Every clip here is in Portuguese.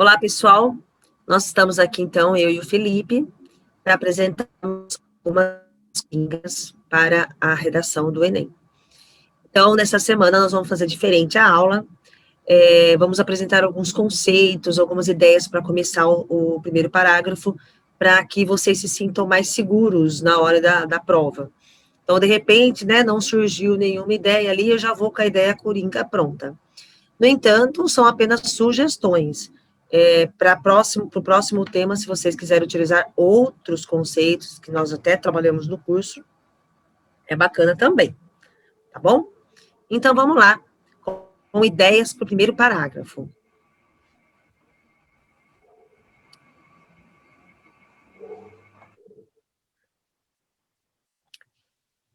Olá, pessoal. Nós estamos aqui, então, eu e o Felipe, para apresentarmos algumas dicas para a redação do Enem. Então, nessa semana, nós vamos fazer diferente a aula. Vamos apresentar alguns conceitos, algumas ideias para começar o primeiro parágrafo, para que vocês se sintam mais seguros na hora da prova. Então, de repente, né, não surgiu nenhuma ideia ali, eu já vou com a ideia coringa pronta. No entanto, são apenas sugestões. Para o próximo tema, se vocês quiserem utilizar outros conceitos, que nós até trabalhamos no curso, é bacana também, tá bom? Então, vamos lá, com ideias para o primeiro parágrafo.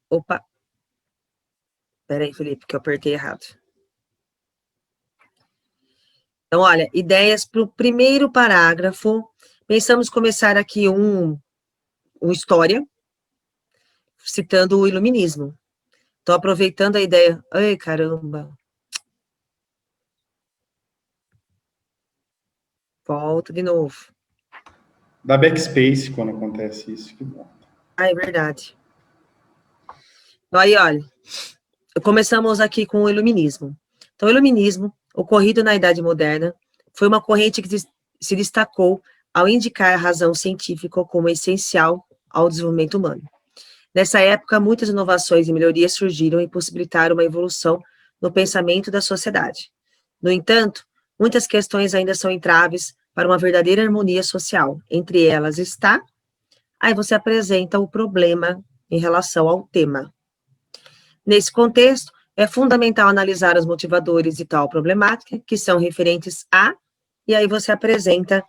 Opa! Peraí, Felipe, que eu apertei errado. Então, olha, ideias para o primeiro parágrafo. Pensamos começar aqui uma história, citando o iluminismo. Estou aproveitando a ideia. Ai, caramba! Volta de novo. Dá backspace quando acontece isso, que bom. Ah, é verdade. Aí, olha, começamos aqui com o iluminismo. Então, o iluminismo, ocorrido na Idade Moderna, foi uma corrente que se destacou ao indicar a razão científica como essencial ao desenvolvimento humano. Nessa época, muitas inovações e melhorias surgiram e possibilitaram uma evolução no pensamento da sociedade. No entanto, muitas questões ainda são entraves para uma verdadeira harmonia social. Entre elas está, aí você apresenta o problema em relação ao tema. Nesse contexto, é fundamental analisar os motivadores de tal problemática, que são referentes a, e aí você apresenta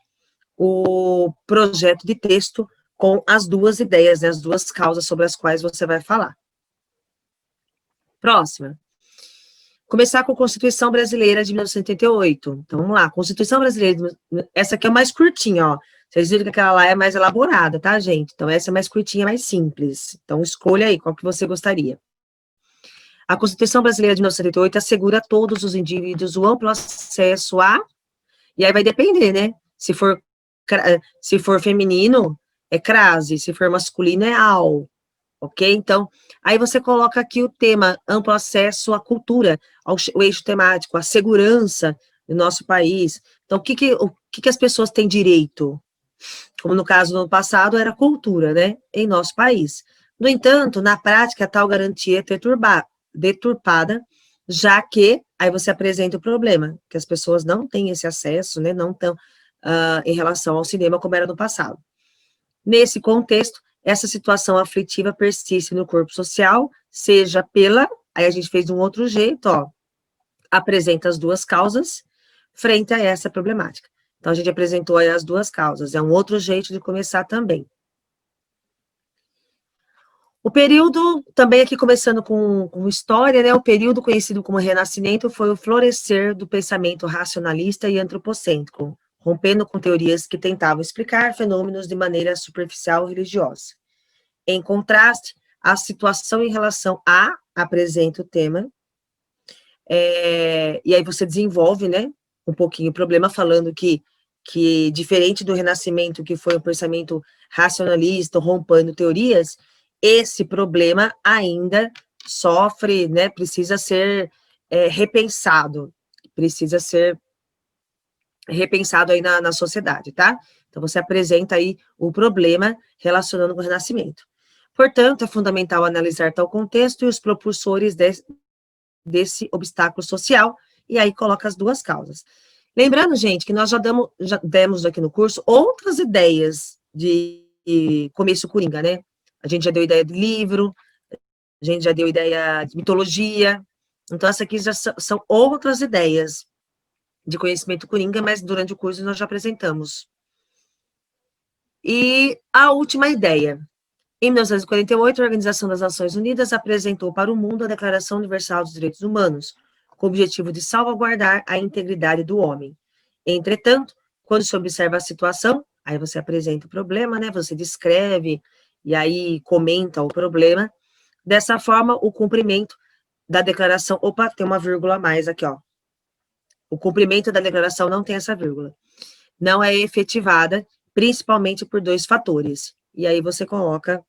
o projeto de texto com as duas ideias, né, as duas causas sobre as quais você vai falar. Próxima. Começar com a Constituição Brasileira de 1988. Então, vamos lá. Constituição Brasileira, essa aqui é mais curtinha, ó. Vocês viram que aquela lá é mais elaborada, tá, gente? Então, essa é mais curtinha, mais simples. Então, escolha aí qual que você gostaria. A Constituição Brasileira de 1988 assegura a todos os indivíduos o amplo acesso a... E aí vai depender, né? Se for feminino, é crase. Se for masculino, é ao. Ok? Então, aí você coloca aqui o tema amplo acesso à cultura, ao eixo temático, à segurança do nosso país. Então, o que as pessoas têm direito? Como no caso do ano passado, era cultura, né? Em nosso país. No entanto, na prática, tal garantia é deturpada, já que, aí você apresenta o problema, que as pessoas não têm esse acesso, né? Não estão em relação ao cinema como era no passado. Nesse contexto, essa situação aflitiva persiste no corpo social, seja pela... Aí a gente fez de um outro jeito, ó. Apresenta as duas causas frente a essa problemática. Então, a gente apresentou aí as duas causas. É um outro jeito de começar também. O período, também aqui começando com história, né? O período conhecido como Renascimento foi o florescer do pensamento racionalista e antropocêntrico, rompendo com teorias que tentavam explicar fenômenos de maneira superficial e religiosa. Em contraste, a situação em relação a, apresenta o tema, e aí você desenvolve, né, um pouquinho o problema, falando que diferente do Renascimento, que foi um pensamento racionalista, rompendo teorias, esse problema ainda sofre, né, precisa ser repensado aí na sociedade, tá? Então, você apresenta aí o problema relacionando com o Renascimento. Portanto, é fundamental analisar tal contexto e os propulsores desse obstáculo social, e aí coloca as duas causas. Lembrando, gente, que nós já demos aqui no curso outras ideias de começo coringa, né? A gente já deu ideia de livro, a gente já deu ideia de mitologia, então essa aqui já são outras ideias de conhecimento coringa, mas durante o curso nós já apresentamos. E a última ideia. Em 1948, a Organização das Nações Unidas apresentou para o mundo a Declaração Universal dos Direitos Humanos, com o objetivo de salvaguardar a integridade do homem. Entretanto, quando se observa a situação, aí você apresenta o problema, né? Você descreve e aí comenta o problema. Dessa forma, o cumprimento da declaração... Opa, tem uma vírgula a mais aqui, ó. O cumprimento da declaração não tem essa vírgula. não é efetivada, principalmente por 2 fatores. E aí você coloca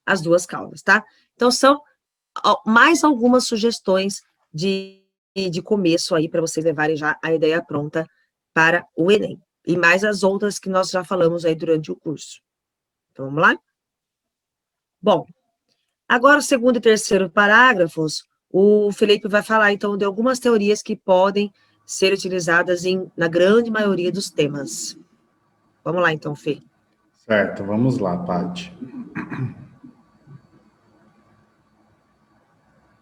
as 2 causas, tá? Então, são mais algumas sugestões de começo aí, para vocês levarem já a ideia pronta para o Enem. E mais as outras que nós já falamos aí durante o curso. Então, vamos lá? Bom, agora o segundo e terceiro parágrafos, o Felipe vai falar, então, de algumas teorias que podem ser utilizadas na grande maioria dos temas. Vamos lá, então, Fê. Certo, vamos lá, Paty.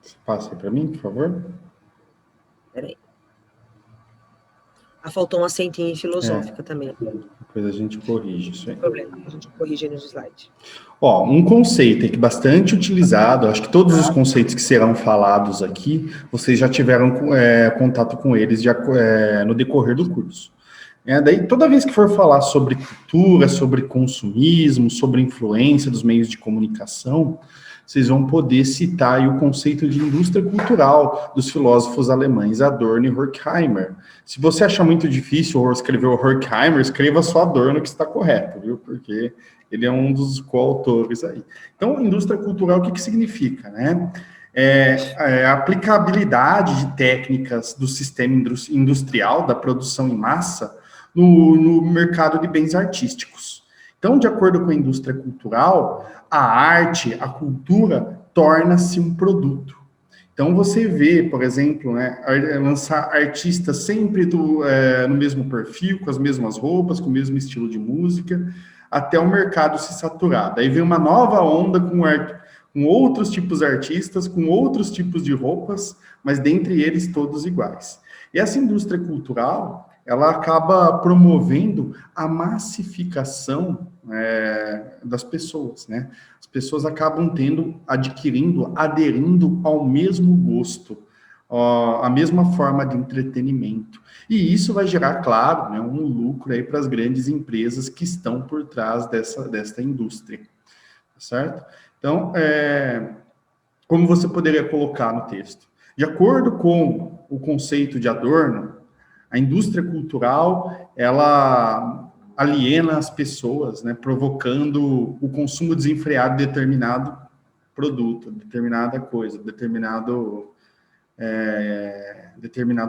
Você passa aí para mim, por favor? Peraí. Faltou um acentinho filosófico também. Depois a gente corrige isso aí. Não tem problema, a gente corrige no slide. Ó, um conceito que bastante utilizado, acho que todos os conceitos que serão falados aqui, vocês já tiveram contato com eles no decorrer do curso. Daí, toda vez que for falar sobre cultura, sobre consumismo, sobre influência dos meios de comunicação, vocês vão poder citar aí o conceito de indústria cultural dos filósofos alemães Adorno e Horkheimer. Se você achar muito difícil ou escrever o Horkheimer, escreva só Adorno, que está correto, viu? Porque ele é um dos coautores aí. Então, indústria cultural, o que significa, né? A aplicabilidade de técnicas do sistema industrial, da produção em massa, no mercado de bens artísticos. Então, de acordo com a indústria cultural, a arte, a cultura, torna-se um produto. Então, você vê, por exemplo, né, lançar artistas sempre no mesmo perfil, com as mesmas roupas, com o mesmo estilo de música, até o mercado se saturar. Daí vem uma nova onda com outros tipos de artistas, com outros tipos de roupas, mas dentre eles todos iguais. E essa indústria cultural, ela acaba promovendo a massificação das pessoas, né? As pessoas acabam aderindo ao mesmo gosto, a mesma forma de entretenimento. E isso vai gerar, claro, né, um lucro aí para as grandes empresas que estão por trás desta indústria, certo? Então, como você poderia colocar no texto? De acordo com o conceito de Adorno, a indústria cultural, ela aliena as pessoas, né, provocando o consumo desenfreado de determinado produto, determinada coisa, determinado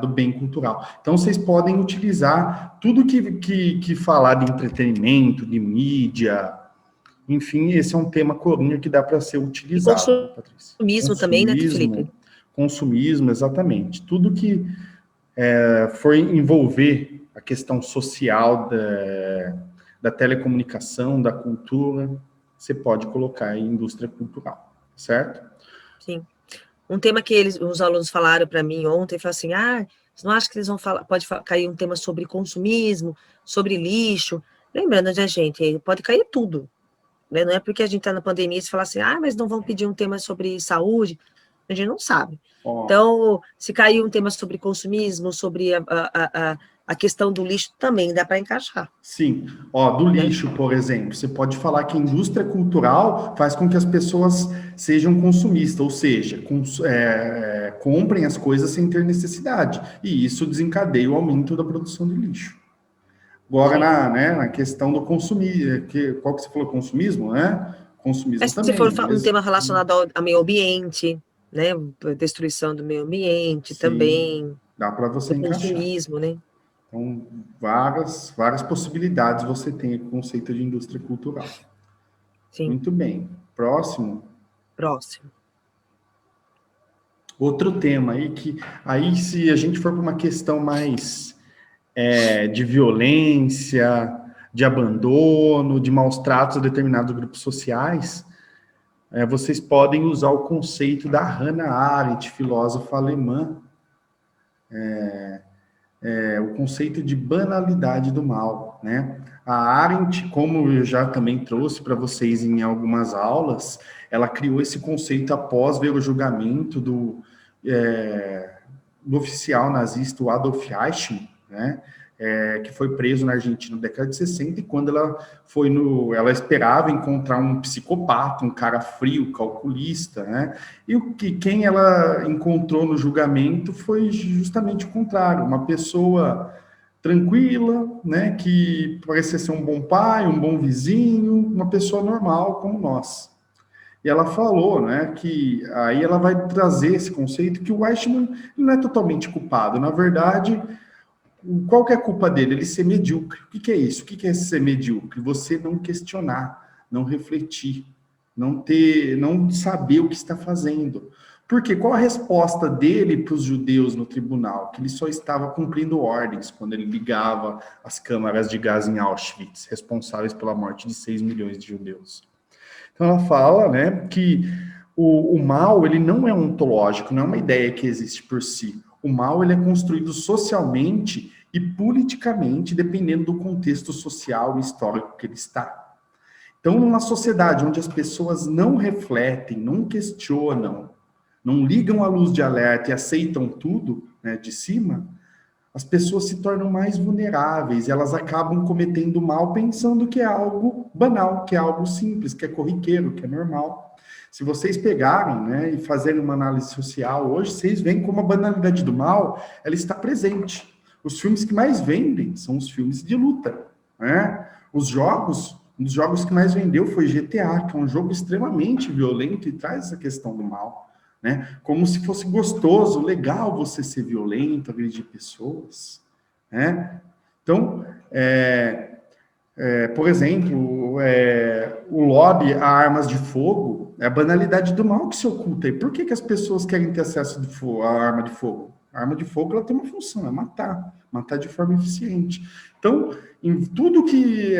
bem cultural. Então, vocês podem utilizar tudo que falar de entretenimento, de mídia, enfim, esse é um tema corinha que dá para ser utilizado, Patrícia. Consumismo também, né, Felipe? Consumismo, exatamente. Tudo que for envolver a questão social da telecomunicação, da cultura, você pode colocar em indústria cultural, certo? Sim. Um tema que os alunos falaram para mim ontem, falaram assim, você não acha que eles vão falar, pode cair um tema sobre consumismo, sobre lixo? Lembrando, né, gente, pode cair tudo, né? Não é porque a gente está na pandemia e fala assim, mas não vão pedir um tema sobre saúde, a gente não sabe. Então, se cair um tema sobre consumismo, sobre a questão do lixo, também dá para encaixar. Sim. Do lixo, por exemplo, você pode falar que a indústria cultural faz com que as pessoas sejam consumistas, ou seja, comprem as coisas sem ter necessidade. E isso desencadeia o aumento da produção de lixo. Agora, na questão do consumismo, qual que você falou? Consumismo, né? Consumismo também. Se for um tema relacionado ao meio ambiente, né? Destruição do meio ambiente. Sim, também. Dá para você encaixar. Consumismo, né? Então, várias possibilidades você tem com o conceito de indústria cultural. Sim. Muito bem. Próximo. Outro tema aí, se a gente for para uma questão mais de violência, de abandono, de maus tratos a determinados grupos sociais, vocês podem usar o conceito da Hannah Arendt, filósofa alemã, o conceito de banalidade do mal, né? A Arendt, como eu já também trouxe para vocês em algumas aulas, ela criou esse conceito após ver o julgamento do oficial nazista, o Adolf Eichmann, né? Que foi preso na Argentina na década de 60, e quando ela esperava encontrar um psicopata, um cara frio, calculista, né? E quem ela encontrou no julgamento foi justamente o contrário, uma pessoa tranquila, né, que parecia ser um bom pai, um bom vizinho, uma pessoa normal como nós. E ela falou, né, que aí ela vai trazer esse conceito que o Eichmann não é totalmente culpado. Na verdade, qual que é a culpa dele? Ele ser medíocre. O que é isso? O que é ser medíocre? Você não questionar, não refletir, não saber o que está fazendo. Porque qual a resposta dele para os judeus no tribunal? Que ele só estava cumprindo ordens quando ele ligava as câmaras de gás em Auschwitz, responsáveis pela morte de 6 milhões de judeus. Então ela fala, né, que o mal, ele não é ontológico, não é uma ideia que existe por si. O mal, ele é construído socialmente e politicamente, dependendo do contexto social e histórico que ele está. Então, numa sociedade onde as pessoas não refletem, não questionam, não ligam a luz de alerta e aceitam tudo, né, de cima, as pessoas se tornam mais vulneráveis, elas acabam cometendo mal pensando que é algo banal, que é algo simples, que é corriqueiro, que é normal. Se vocês pegarem, né, e fazerem uma análise social hoje, vocês veem como a banalidade do mal, ela está presente. Os filmes que mais vendem são os filmes de luta, né? Um dos jogos que mais vendeu foi GTA, que é um jogo extremamente violento e traz essa questão do mal. Né? Como se fosse gostoso, legal você ser violento, agredir pessoas, né? Então, por exemplo, o lobby a armas de fogo é a banalidade do mal que se oculta. E por que as pessoas querem ter acesso à arma de fogo? A arma de fogo ela tem uma função, é matar de forma eficiente. Então, em tudo que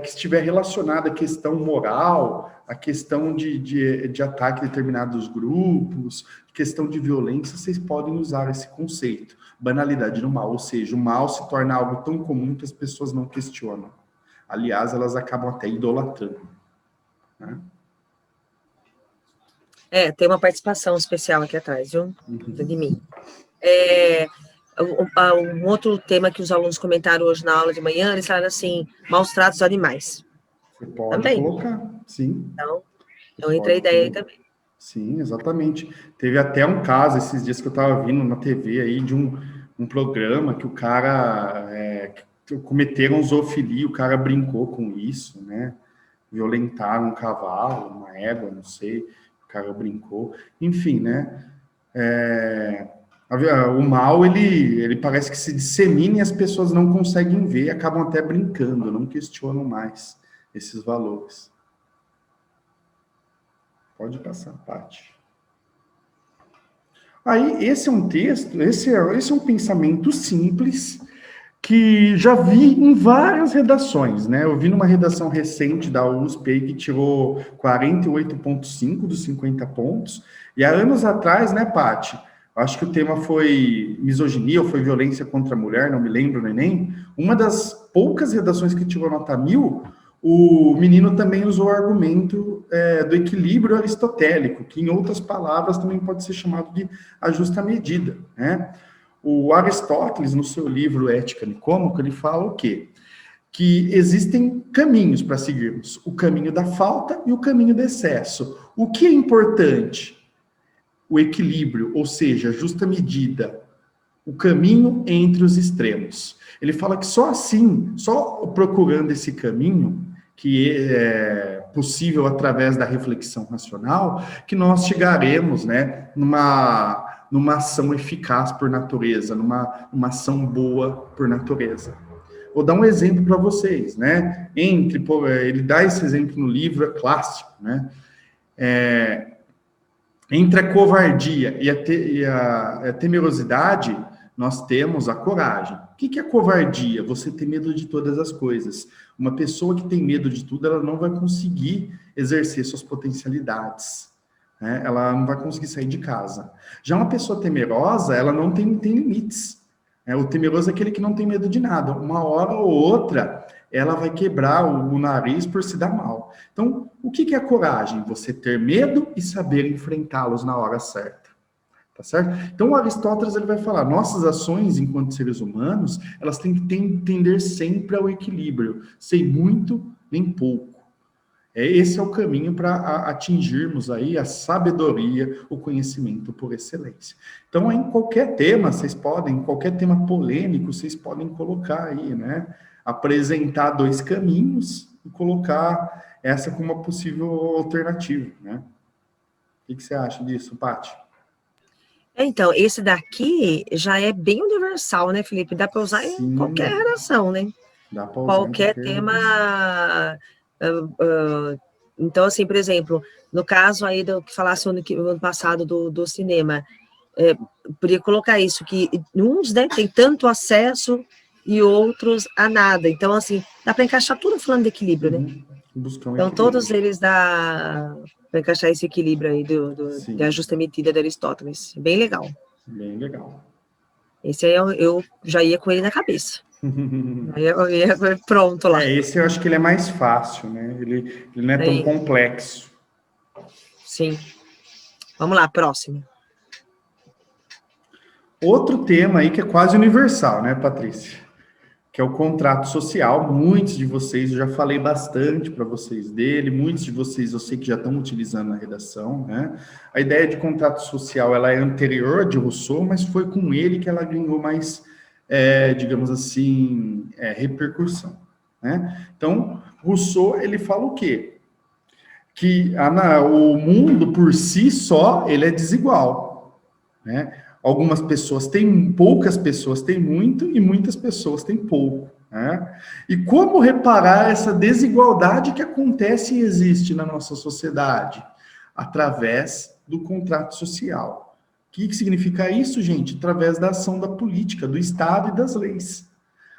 estiver relacionado à questão moral, a questão de ataque a determinados grupos, questão de violência, vocês podem usar esse conceito, banalidade do mal, ou seja, o mal se torna algo tão comum que as pessoas não questionam. Aliás, elas acabam até idolatrando. Né? Tem uma participação especial aqui atrás, viu? De mim. Um outro tema que os alunos comentaram hoje na aula de manhã, eles falaram assim, maus tratos aos animais. Você pode também colocar, sim. Então, eu entrei ideia aí também. Sim, exatamente. Teve até um caso, esses dias que eu estava vindo na TV aí, de um programa que o cara cometeram zoofilia, o cara brincou com isso, né? Violentaram um cavalo, uma égua, não sei, o cara brincou. Enfim, né? O mal, ele parece que se dissemina e as pessoas não conseguem ver, acabam até brincando, não questionam mais esses valores. Pode passar, Paty. Aí, esse é um texto, esse é um pensamento simples que já vi em várias redações, né? Eu vi numa redação recente da USP aí, que tirou 48,5 dos 50 pontos, e há anos atrás, né, Paty? Acho que o tema foi misoginia ou foi violência contra a mulher, não me lembro no Enem. Uma das poucas redações que tirou nota 1000, o menino também usou o argumento do equilíbrio aristotélico, que em outras palavras também pode ser chamado de a justa medida, né? O Aristóteles, no seu livro Ética Nicômaco, ele fala o quê? Que existem caminhos para seguirmos, o caminho da falta e o caminho do excesso. O que é importante? O equilíbrio, ou seja, a justa medida, o caminho entre os extremos. Ele fala que só assim, só procurando esse caminho, que é possível através da reflexão racional, que nós chegaremos, né, numa ação eficaz por natureza, numa ação boa por natureza. Vou dar um exemplo para vocês, né? Ele dá esse exemplo no livro, é clássico, né? Entre a covardia e a temerosidade, nós temos a coragem. O que é covardia? Você ter medo de todas as coisas. Uma pessoa que tem medo de tudo, ela não vai conseguir exercer suas potencialidades. Né? Ela não vai conseguir sair de casa. Já uma pessoa temerosa, ela não tem limites. O temeroso é aquele que não tem medo de nada. Uma hora ou outra, ela vai quebrar o nariz por se dar mal. Então, o que é a coragem? Você ter medo e saber enfrentá-los na hora certa. Tá certo? Então, o Aristóteles ele vai falar, nossas ações enquanto seres humanos, elas têm que tender sempre ao equilíbrio, sem muito nem pouco. Esse é o caminho para atingirmos aí a sabedoria, o conhecimento por excelência. Então, em qualquer tema, qualquer tema polêmico, vocês podem colocar aí, né? Apresentar 2 caminhos e colocar essa como uma possível alternativa, né? O que você acha disso, Paty? Então, esse daqui já é bem universal, né, Felipe? Dá para usar em qualquer Sim, redação, né? dá para usar em Qualquer qualquer tema. redação. Então, assim, por exemplo, no caso aí do que falasse no ano passado do cinema, poderia colocar isso, que uns, né, tem tanto acesso e outros a nada. Então, assim, dá para encaixar tudo falando de equilíbrio, né? Buscar um Então, todos equilíbrio. eles dá para encaixar esse equilíbrio aí da Sim, justa medida de Aristóteles. Bem legal. bem legal. Esse aí eu já ia com ele na cabeça. Aí eu ia pronto lá. Esse eu acho que ele é mais fácil, né? Ele não é tão Aí, complexo. sim. Vamos lá, próximo. Outro tema aí que é quase universal, né, Patrícia? Que é o contrato social. Muitos de vocês, eu já falei bastante para vocês dele, muitos de vocês eu sei que já estão utilizando na redação, né? A ideia de contrato social, ela é anterior de Rousseau, mas foi com ele que ela ganhou mais, digamos assim, repercussão, né? Então, Rousseau, ele fala o quê? Que o mundo por si só, ele é desigual, né? Poucas pessoas têm muito e muitas pessoas têm pouco, né? E como reparar essa desigualdade que acontece e existe na nossa sociedade? Através do contrato social. O que significa isso, gente? Através da ação da política, do Estado e das leis.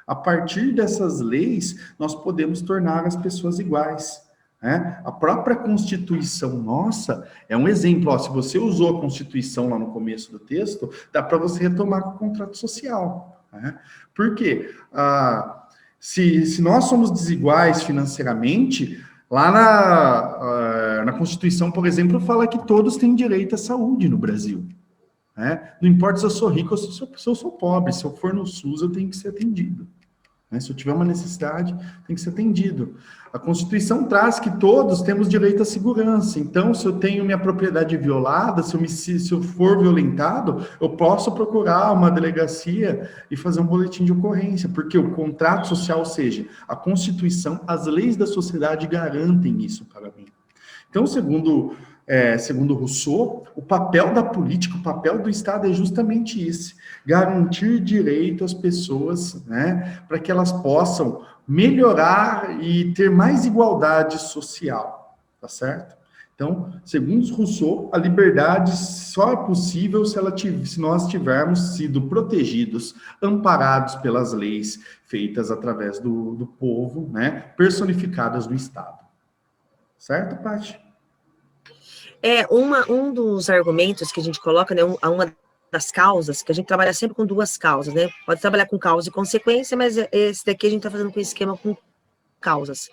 A partir dessas leis, nós podemos tornar as pessoas iguais, né? A própria Constituição nossa é um exemplo. Ó, se você usou a Constituição lá no começo do texto, dá para você retomar com o contrato social, né? Por quê? Se nós somos desiguais financeiramente, lá na Constituição, por exemplo, fala que todos têm direito à saúde no Brasil, né? Não importa se eu sou rico ou se eu sou pobre, se eu for no SUS, eu tenho que ser atendido, né? Se eu tiver uma necessidade, tem que ser atendido. A Constituição traz que todos temos direito à segurança. Então, se eu tenho minha propriedade violada, se eu for violentado, eu posso procurar uma delegacia e fazer um boletim de ocorrência, porque o contrato social, ou seja, a Constituição, as leis da sociedade garantem isso para mim. Então, segundo Rousseau, o papel da política, o papel do Estado é justamente esse: garantir direito às pessoas, né, para que elas possam melhorar e ter mais igualdade social, tá certo? Então, segundo Rousseau, a liberdade só é possível se nós tivermos sido protegidos, amparados pelas leis feitas através do povo, né, personificadas do Estado. Certo, Paty? Um dos argumentos que a gente coloca, né, uma das causas, que a gente trabalha sempre com 2 causas, né? Pode trabalhar com causa e consequência, mas esse daqui a gente está fazendo com esquema com causas.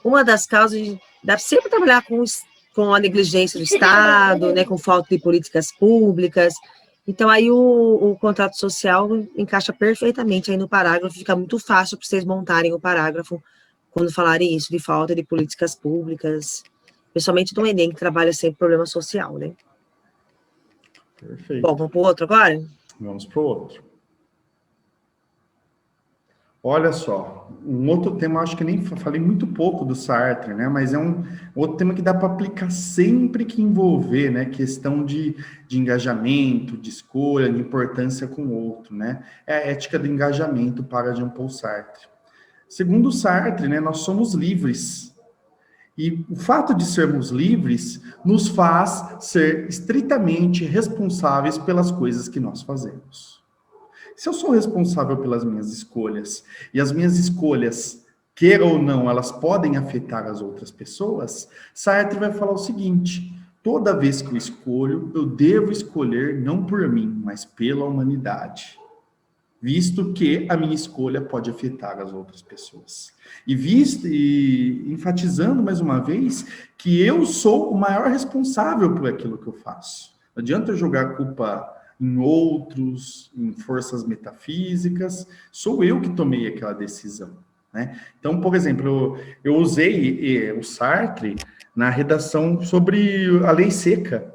Uma das causas, dá sempre trabalhar com a negligência do Estado, né, com falta de políticas públicas. Então, aí o contrato social encaixa perfeitamente aí no parágrafo, fica muito fácil para vocês montarem o parágrafo quando falarem isso, de falta de políticas públicas, principalmente do Enem, que trabalha sempre problema social, né? Perfeito. Bom, vamos para o outro agora? Vamos para o outro. Olha só, um outro tema, acho que nem falei muito pouco do Sartre, né? Mas é um outro tema que dá para aplicar sempre que envolver, né? Questão de engajamento, de escolha, de importância com o outro, né? É a ética do engajamento para Jean-Paul Sartre. Segundo Sartre, né? Nós somos livres. E o fato de sermos livres nos faz ser estritamente responsáveis pelas coisas que nós fazemos. Se eu sou responsável pelas minhas escolhas, e as minhas escolhas, queira ou não, elas podem afetar as outras pessoas, Sartre vai falar o seguinte: toda vez que eu escolho, eu devo escolher não por mim, mas pela humanidade, visto que a minha escolha pode afetar as outras pessoas. E enfatizando mais uma vez que eu sou o maior responsável por aquilo que eu faço. Não adianta eu jogar a culpa em outros, em forças metafísicas, sou eu que tomei aquela decisão, né? Então, por exemplo, eu usei o Sartre na redação sobre a lei seca,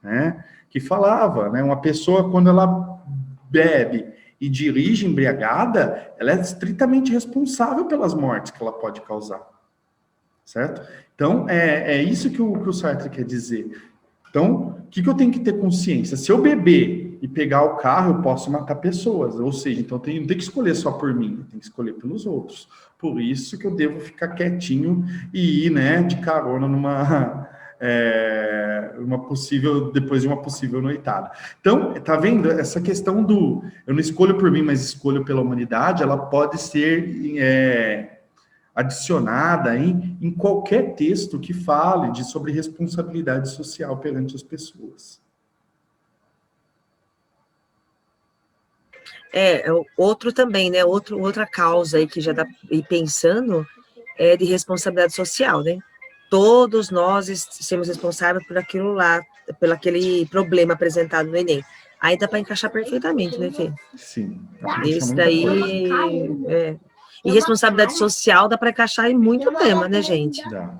né? Que falava, né? Uma pessoa, quando ela bebe e dirige embriagada, ela é estritamente responsável pelas mortes que ela pode causar, certo? Então, é isso que o Sartre quer dizer. Então, o que eu tenho que ter consciência? Se eu beber e pegar o carro, eu posso matar pessoas. Ou seja, então eu não tenho que escolher só por mim, eu tenho que escolher pelos outros. Por isso que eu devo ficar quietinho e ir, né, de carona depois de uma possível noitada. Então, tá vendo? Essa questão do eu não escolho por mim, mas escolho pela humanidade, ela pode ser adicionada em qualquer texto que fale sobre responsabilidade social perante as pessoas. Outro também, né? Outra causa aí que já dá ir pensando é de responsabilidade social, né? Todos nós somos responsáveis por aquilo lá, pelo aquele problema apresentado no Enem. Aí dá para encaixar perfeitamente, né, Fê? Sim. Esse daí, E responsabilidade social dá para encaixar em muito tema, né, gente? Dá.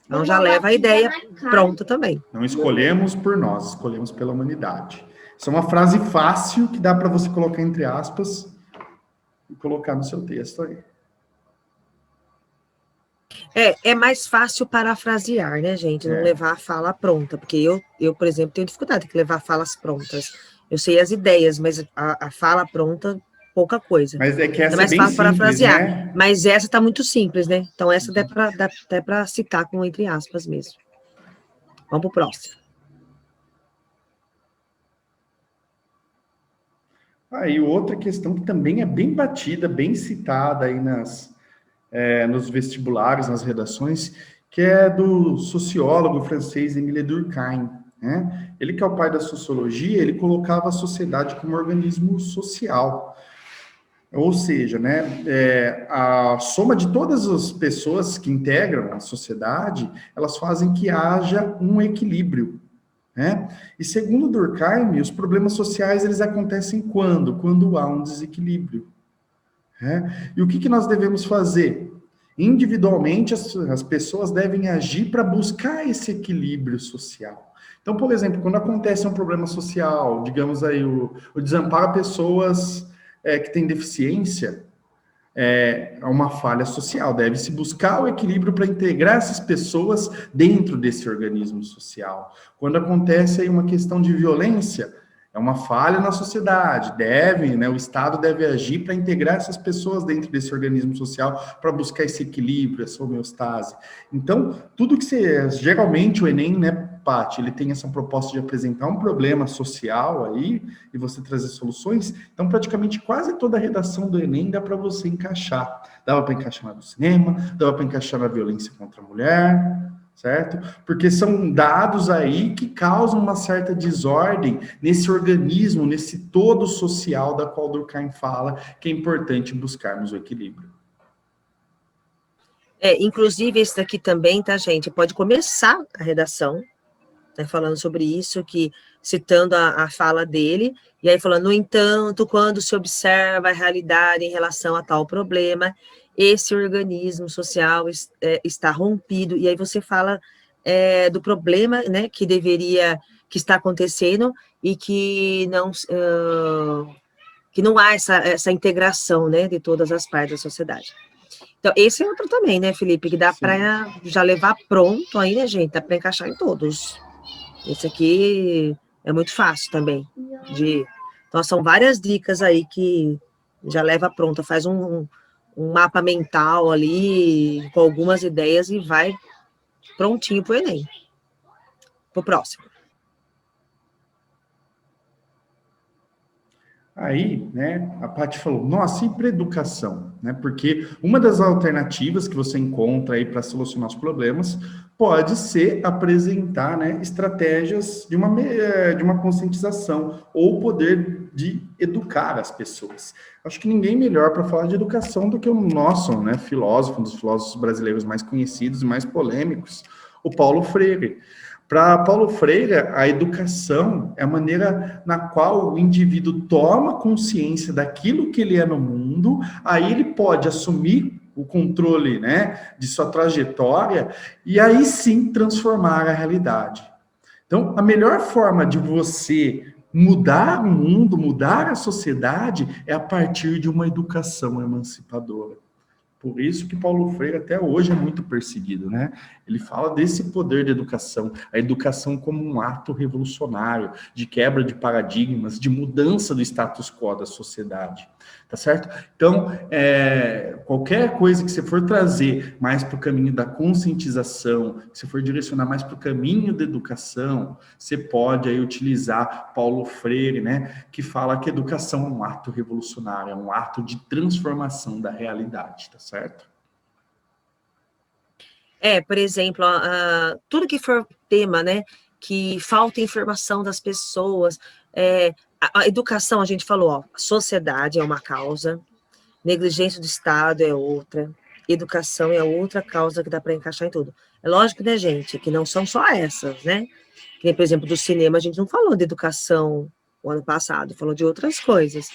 Então já leva a ideia pronta também. Não escolhemos por nós, escolhemos pela humanidade. Isso é uma frase fácil que dá para você colocar entre aspas e colocar no seu texto aí. É mais fácil parafrasear, né, gente? Não levar a fala pronta, porque eu, por exemplo, tenho dificuldade de levar falas prontas. Eu sei as ideias, mas a fala pronta, pouca coisa. Mas é que essa é mais bem fácil simples, parafrasear. né? Mas essa tá muito simples, né? Então essa dá até para citar com entre aspas mesmo. Vamos pro próximo. Aí outra questão que também é bem batida, bem citada aí nos vestibulares, nas redações, que é do sociólogo francês Émile Durkheim, né? Ele que é o pai da sociologia, ele colocava a sociedade como organismo social. Ou seja, né, a soma de todas as pessoas que integram a sociedade, elas fazem que haja um equilíbrio, né? E segundo Durkheim, os problemas sociais eles acontecem quando? Quando há um desequilíbrio. Né? E o que nós devemos fazer? Individualmente, as pessoas devem agir para buscar esse equilíbrio social. Então, por exemplo, quando acontece um problema social, digamos aí, o desamparo a pessoas que têm deficiência, é uma falha social. Deve-se buscar o equilíbrio para integrar essas pessoas dentro desse organismo social. Quando acontece aí uma questão de violência, é uma falha na sociedade. O Estado deve agir para integrar essas pessoas dentro desse organismo social para buscar esse equilíbrio, essa homeostase. Então, tudo que geralmente o Enem, né, Paty, ele tem essa proposta de apresentar um problema social aí e você trazer soluções. Então, praticamente quase toda a redação do Enem dá para você encaixar. Dava para encaixar na do cinema, dava para encaixar na violência contra a mulher, certo? Porque são dados aí que causam uma certa desordem nesse organismo, nesse todo social da qual Durkheim fala que é importante buscarmos o equilíbrio. Inclusive, esse daqui também, tá, gente? Pode começar a redação, né, falando sobre isso, citando a fala dele, e aí falando, no entanto, quando se observa a realidade em relação a tal problema, esse organismo social está rompido, e aí você fala do problema, né, que está acontecendo, e que não há essa integração, né, de todas as partes da sociedade. Então, esse é outro também, né, Felipe, que dá para já levar pronto aí, né, gente, dá para encaixar em todos. Esse aqui é muito fácil também. Então, são várias dicas aí que já leva pronta, faz um mapa mental ali, com algumas ideias e vai prontinho para o Enem. Para o próximo. Aí, né, a Paty falou, nossa, e para educação? Né? Porque uma das alternativas que você encontra aí para solucionar os problemas pode ser apresentar, né, estratégias de uma conscientização ou o poder de educar as pessoas. Acho que ninguém melhor para falar de educação do que o nosso, né, filósofo, um dos filósofos brasileiros mais conhecidos e mais polêmicos, o Paulo Freire. Para Paulo Freire, a educação é a maneira na qual o indivíduo toma consciência daquilo que ele é no mundo, aí ele pode assumir o controle, né, de sua trajetória, e aí sim transformar a realidade. Então, a melhor forma de você mudar o mundo, mudar a sociedade, é a partir de uma educação emancipadora. Por isso que Paulo Freire até hoje é muito perseguido, né? Ele fala desse poder da educação, a educação como um ato revolucionário, de quebra de paradigmas, de mudança do status quo da sociedade, tá certo? Então, qualquer coisa que você for trazer mais para o caminho da conscientização, que você for direcionar mais para o caminho da educação, você pode aí utilizar Paulo Freire, né? Que fala que a educação é um ato revolucionário, é um ato de transformação da realidade, tá certo? Por exemplo, tudo que for tema, né, que falta informação das pessoas, a educação, a gente falou, ó, a sociedade é uma causa, negligência do Estado é outra, educação é outra causa que dá para encaixar em tudo. É lógico, né, gente, que não são só essas, né? Que, por exemplo, do cinema, a gente não falou de educação o ano passado, falou de outras coisas.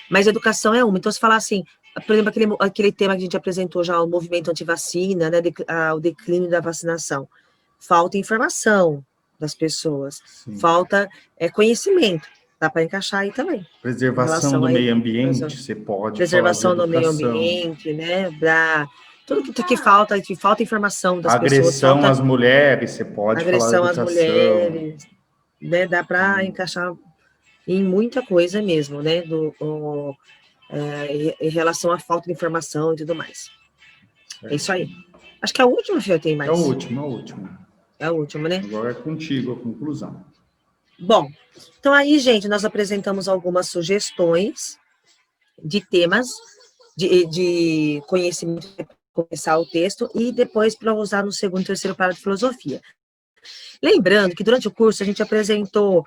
Mas educação é uma. Então, se falar assim, por exemplo, aquele tema que a gente apresentou já, o movimento antivacina, né, o declínio da vacinação. Falta informação das pessoas, sim. Falta conhecimento. Dá para encaixar aí também. Preservação do meio ambiente, você pode preservação do meio ambiente, né? Tudo que falta informação das pessoas. Agressão às mulheres, você pode falar de educação. Agressão às mulheres, né? Dá para encaixar em muita coisa mesmo, né? Em relação à falta de informação e tudo mais. É isso aí. Acho que é a última, Fê, tem mais. É a última. É a última, né? Agora é contigo a conclusão. Bom, então aí, gente, nós apresentamos algumas sugestões de temas de conhecimento para começar o texto e depois para usar no segundo e terceiro parágrafo de filosofia. Lembrando que durante o curso a gente apresentou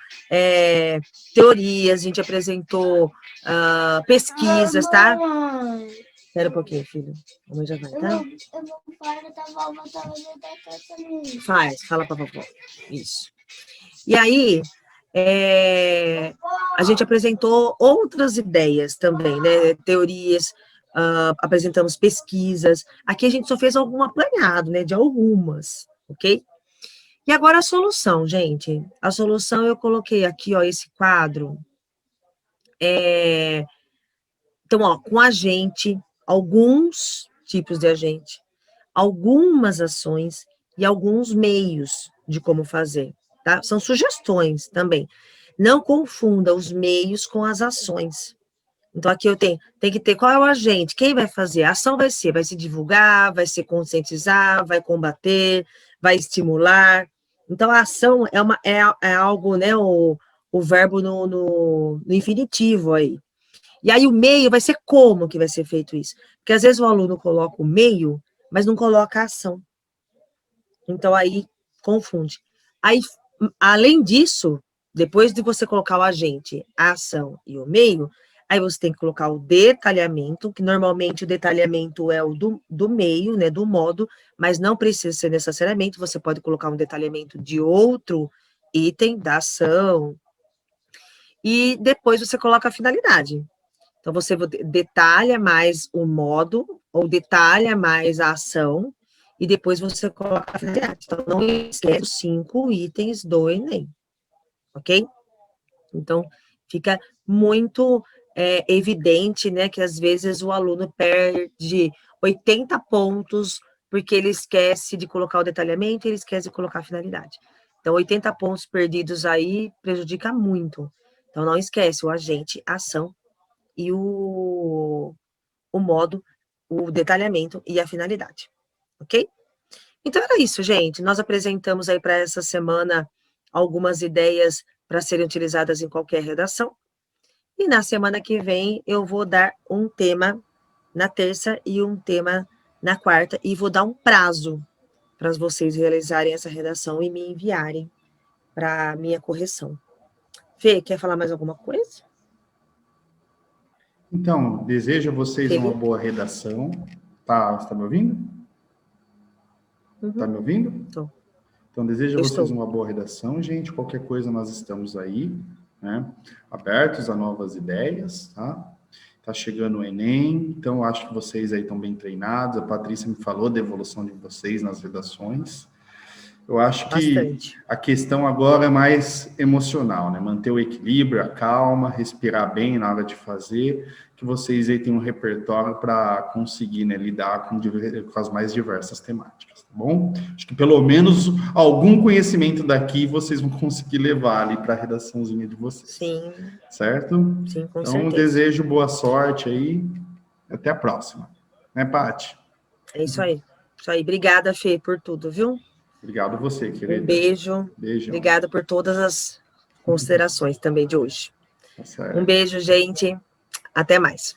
teorias, a gente apresentou pesquisas, tá? Espera um pouquinho, filho. A mãe já vai, tá? Eu vou fora da vovó, talvez eu dê também. Fala pra vovó. Isso. E aí, a gente apresentou outras ideias também, né? Teorias, apresentamos pesquisas. Aqui a gente só fez algum apanhado, né? De algumas, ok? E agora a solução, gente. A solução eu coloquei aqui, ó, esse quadro. Então, ó, com agente, alguns tipos de agente, algumas ações e alguns meios de como fazer, tá? São sugestões também. Não confunda os meios com as ações. Então, aqui eu tem que ter qual é o agente, quem vai fazer? A ação vai se divulgar, vai se conscientizar, vai combater, vai estimular. Então, a ação é algo, né, o verbo no infinitivo aí. E aí o meio vai ser como que vai ser feito isso? Porque às vezes o aluno coloca o meio, mas não coloca a ação. Então aí confunde. Aí, além disso, depois de você colocar o agente, a ação e o meio, aí você tem que colocar o detalhamento, que normalmente o detalhamento é o do meio, né, do modo, mas não precisa ser necessariamente, você pode colocar um detalhamento de outro item da ação, e depois você coloca a finalidade. Então, você detalha mais o modo, ou detalha mais a ação, e depois você coloca a finalidade. Então, não esquece os 5 itens do Enem, ok? Então, fica muito evidente, né, que às vezes o aluno perde 80 pontos, porque ele esquece de colocar o detalhamento e ele esquece de colocar a finalidade. Então, 80 pontos perdidos aí prejudica muito. Então, não esquece o agente, a ação, e o modo, o detalhamento e a finalidade, ok? Então, era isso, gente. Nós apresentamos aí para essa semana algumas ideias para serem utilizadas em qualquer redação. E na semana que vem eu vou dar um tema na terça e um tema na quarta, e vou dar um prazo para vocês realizarem essa redação e me enviarem para minha correção. Fê, quer falar mais alguma coisa? Então, desejo a vocês uma boa redação. Tá, você tá me ouvindo? Uhum. Tá me ouvindo? Tô. Então, desejo a vocês uma boa redação, gente. Qualquer coisa, nós estamos aí, né? Abertos a novas ideias, tá? Tá chegando o Enem, então acho que vocês aí estão bem treinados. A Patrícia me falou da evolução de vocês nas redações. Eu acho que Bastante. a questão agora é mais emocional, né? Manter o equilíbrio, a calma, respirar bem na hora de fazer, que vocês aí tenham um repertório para conseguir, né, lidar com as mais diversas temáticas, tá bom? Acho que pelo menos algum conhecimento daqui vocês vão conseguir levar ali para a redaçãozinha de vocês. Sim. Certo? Sim, com então, certeza. desejo boa sorte aí. Até a próxima. Né, Paty? É isso aí. Isso aí. Obrigada, Fê, por tudo, viu? Obrigado a você, querida. Um beijo. Beijão. Obrigada por todas as considerações também de hoje. Tá certo. Um beijo, gente. Até mais.